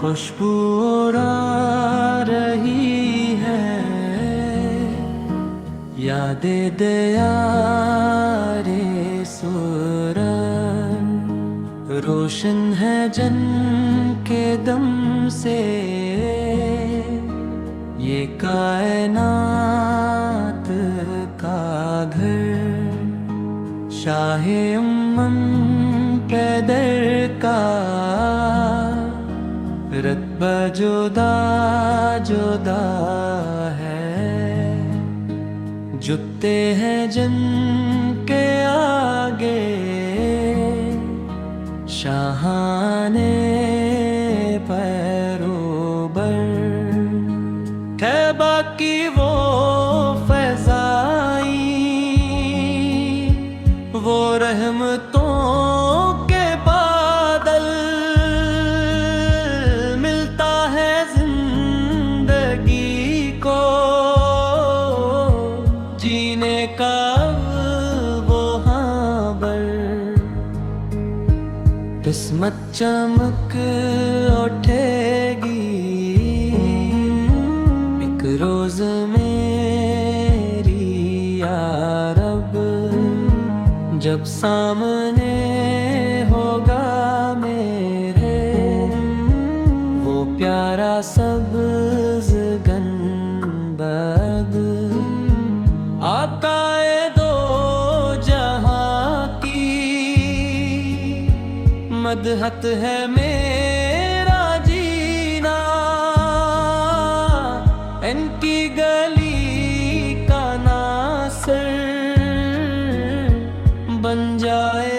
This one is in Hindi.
खुशबू उड़ा रही है, यादें दे यारे सूरज, रोशन है जन के दम से ये कायनात का घर, शाहे उम्मन पैदर का रत्बा जुदा जुदा है, जुते हैं जन के आगे शाहाने पैरोबर, तैबा की वो फज़ाई, वो रहमतों के बादल, मिलता है जिंदगी को जीने का वो हाबर, किस्मत चमक उठेगी एक रोज मेरी यारब, जब सामने होगा मेरे वो प्यारा सब्ज़ गंबद, आकाए दो जहां की मदहत है मेरा जीना, इनकी गली का नासिर बन जाए